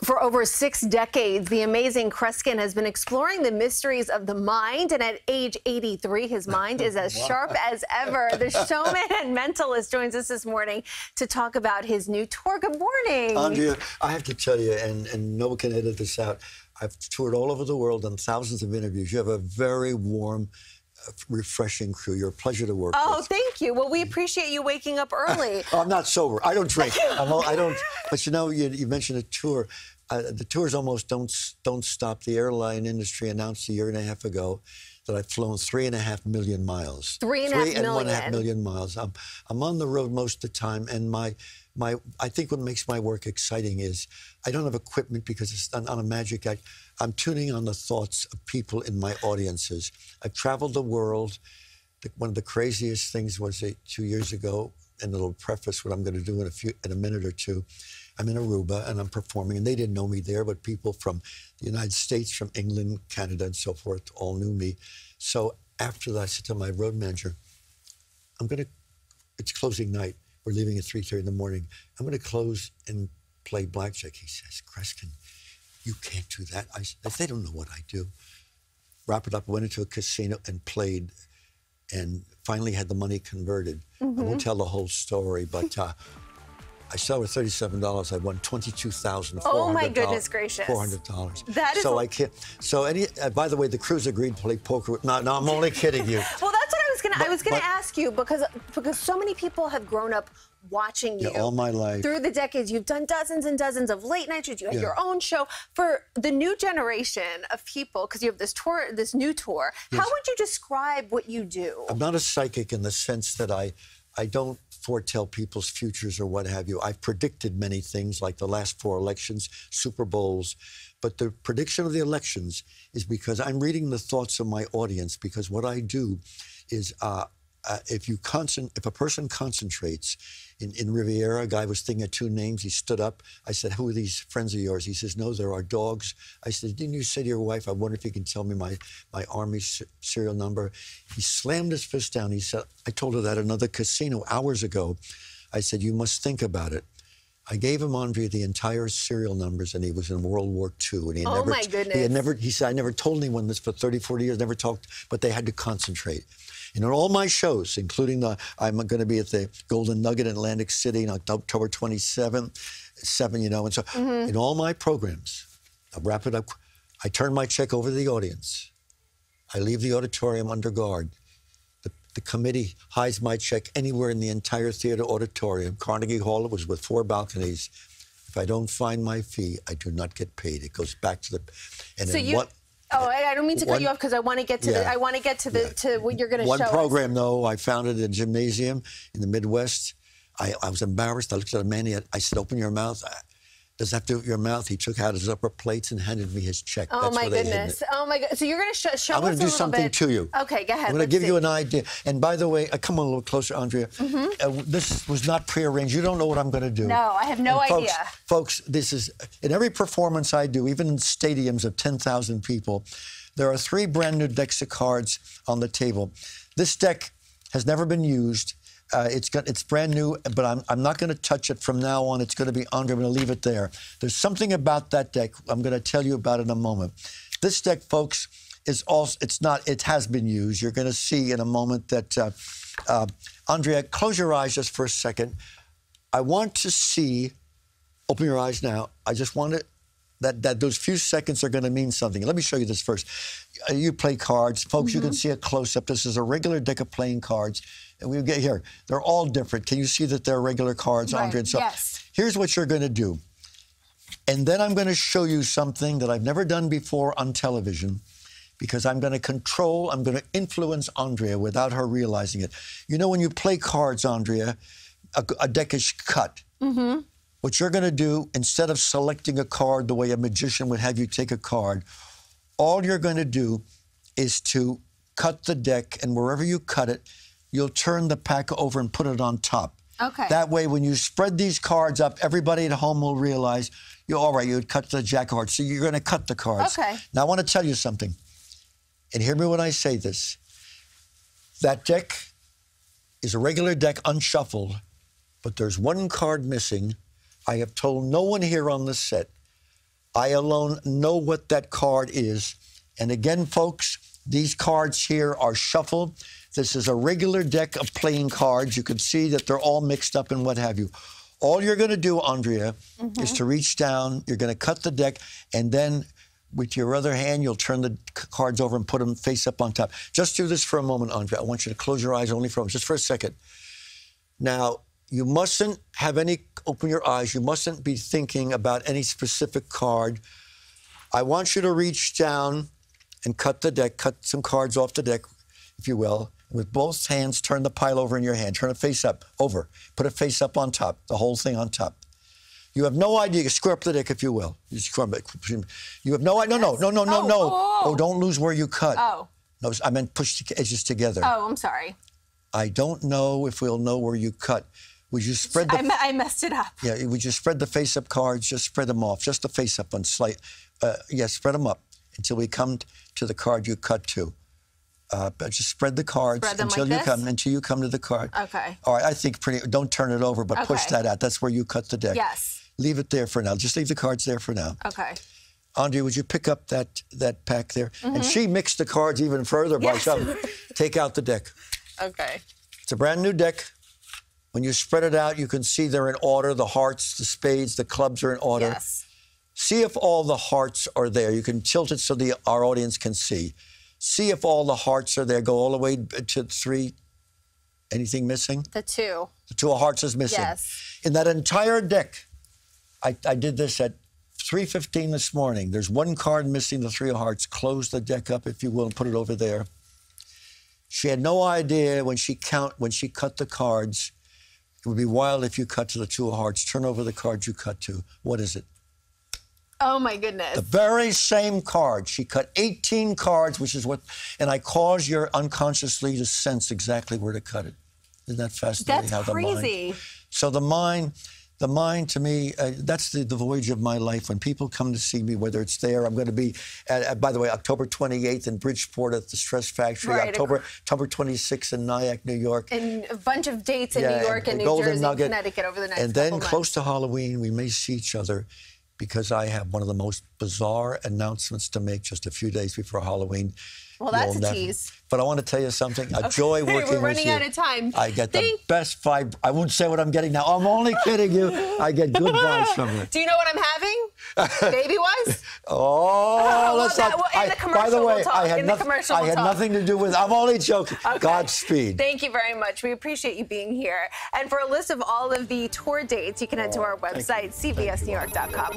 For over 6 decades, the Amazing Kreskin has been exploring the mysteries of the mind, and at age 83, his mind is as sharp as ever. The showman and mentalist joins us this morning to talk about his new tour. Good morning. Andrea, I have to tell you, and no one can edit this out, I've toured all over the world on thousands of interviews. You have a very warm, refreshing crew. You're a pleasure to work with. Oh, thank you. Well, we appreciate you waking up early. Oh, I'm not sober. I don't drink. I don't. But you know, you mentioned a tour. The tours almost don't stop. The airline industry announced a year and a half ago that I've flown 3.5 million miles. 3.5 million miles. I'm on the road most of the time, and I think what makes my work exciting is I don't have equipment because it's not a magic act. I'm tuning on the thoughts of people in my audiences. I've traveled the world. One of the craziest things was 2 years ago, and it'll preface what I'm going to do in a minute or two. I'm in Aruba and I'm performing, and they didn't know me there, but people from the United States, from England, Canada, and so forth all knew me. So after that, I said to my road manager, it's closing night. We're leaving at 3:30 in the morning. I'm going to close and play blackjack. He says, Kreskin, you can't do that. I said, they don't know what I do. Wrap it up, went into a casino and played, and finally had the money converted. I won't tell the whole story, but I saw with $37, I won $22,400. Oh my goodness gracious! $400. That is. So I can't. So by the way, the crew's agreed to play poker. No, I'm only kidding you. Well, that's what I was gonna ask you because so many people have grown up watching you all my life through the decades. You've done dozens and dozens of late night shows. You have your own show. For the new generation of people, because you have this tour, this new tour. Yes. How would you describe what you do? I'm not a psychic in the sense that I don't foretell people's futures or what have you. I've predicted many things like the last 4 elections, Super Bowls, but the prediction of the elections is because I'm reading the thoughts of my audience, because what I do is if a person concentrates, in Riviera, a guy was thinking of 2 names. He stood up. I said, who are these friends of yours? He says, no, they're our dogs. I said, didn't you say to your wife, I wonder if you can tell me my Army serial number? He slammed his fist down. He said, I told her that at another casino hours ago. I said, you must think about it. I gave him, Andrea, the entire serial numbers, and he was in World War II. And my goodness. He said, I never told anyone this for 30, 40 years, never talked, but they had to concentrate. And in all my shows, including I'm going to be at the Golden Nugget in Atlantic City on October 27th, and so in all my programs, I'll wrap it up. I turn my check over to the audience. I leave the auditorium under guard. The committee hides my check anywhere in the entire theater auditorium. Carnegie Hall, it was with 4 balconies. If I don't find my fee, I do not get paid. It goes back to the. And so I don't mean to cut you off because I want to get to to what you're going to show us. One program, though, I founded a gymnasium in the Midwest. I was embarrassed. I looked at a man. I said, open your mouth. Does that have to do with your mouth? He took out his upper plates and handed me his check. Oh, my goodness. Oh, my God. So you're going to show us a little bit. I'm going to do something to you. Okay, go ahead. I'm going to give you an idea. And by the way, come on a little closer, Andrea. This was not prearranged. You don't know what I'm going to do. No, I have no idea. Folks, this is, in every performance I do, even in stadiums of 10,000 people, there are 3 brand new decks of cards on the table. This deck has never been used. It's brand new, but I'm not going to touch it from now on. It's going to be Andrea. I'm going to leave it there. There's something about that deck I'm going to tell you about in a moment. This deck, folks, it has been used. You're going to see in a moment that, Andrea, close your eyes just for a second. I want to see, open your eyes now. I just want it. That those few seconds are going to mean something. Let me show you this first. You play cards. Folks, you can see a close-up. This is a regular deck of playing cards. And we get here. They're all different. Can you see that they're regular cards, Andrea? So yes. Here's what you're going to do. And then I'm going to show you something that I've never done before on television, because I'm going to influence Andrea without her realizing it. You know, when you play cards, Andrea, a deck is cut. What you're going to do, instead of selecting a card the way a magician would have you take a card, all you're going to do is to cut the deck, and wherever you cut it, you'll turn the pack over and put it on top. Okay. That way, when you spread these cards up, everybody at home will realize, all right, you would cut the jack of hearts. So you're going to cut the cards. Okay. Now, I want to tell you something, and hear me when I say this. That deck is a regular deck, unshuffled, but there's one card missing. I have told no one here on the set. I alone know what that card is. And again, folks, these cards here are shuffled. This is a regular deck of playing cards. You can see that they're all mixed up and what have you. All you're going to do, Andrea, is to reach down. You're going to cut the deck, and then with your other hand, you'll turn the cards over and put them face up on top. Just do this for a moment, Andrea. I want you to close your eyes only for a moment, just for a second. Now, you mustn't open your eyes. You mustn't be thinking about any specific card. I want you to reach down and cut the deck, cut some cards off the deck, if you will. With both hands, turn the pile over in your hand. Turn it face up, over. Put it face up on top, the whole thing on top. You have no idea. You screw up the deck, if you will. You have no idea. No. Oh, don't lose where you cut. Oh. No, I meant push the edges together. Oh, I'm sorry. I don't know if we'll know where you cut. Would you spread the... I messed it up. Yeah, would you spread the face-up cards? Just spread them off. Just the face-up on slight... spread them up until we come to the card you cut to. But just spread the cards until you come to the card. Okay. All right, I think don't turn it over, but push that out. That's where you cut the deck. Yes. Leave it there for now. Just leave the cards there for now. Okay. Andrea, would you pick up that pack there? And she mixed the cards even further by shoving. Take out the deck. Okay. It's a brand new deck. When you spread it out, you can see they're in order. The hearts, the spades, the clubs are in order. Yes. See if all the hearts are there. You can tilt it so our audience can see. See if all the hearts are there. Go all the way to 3. Anything missing? The 2. The 2 of hearts is missing. Yes. In that entire deck, I did this at 3:15 this morning. There's 1 card missing, the 3 of hearts. Close the deck up, if you will, and put it over there. She had no idea when she cut the cards. It would be wild if you cut to the 2 of hearts. Turn over the card you cut to. What is it? Oh, my goodness. The very same card. She cut 18 cards, which is what... And I caused you unconsciously to sense exactly where to cut it. Isn't that fascinating? That's crazy. So the mind, to me, that's the voyage of my life. When people come to see me, whether it's there, I'm going to be, by the way, October 28th in Bridgeport at the Stress Factory, right. October 26th in Nyack, New York. And a bunch of dates in New York and New Jersey and Connecticut over the next And then couple close months. to Halloween, we may see each other because I have one of the most bizarre announcements to make just a few days before Halloween. Well, that's a tease. But I want to tell you something. A joy working with you. We're running out of time. I get the best vibe. I won't say what I'm getting now. I'm only kidding you. I get good vibes from it. Do you know what I'm having? Baby-wise? Let's not. In the commercial, by the way, we'll talk. I had nothing to do with. I'm only joking. Okay. Godspeed. Thank you very much. We appreciate you being here. And for a list of all of the tour dates, you can head to our website, cbsnewyork.com.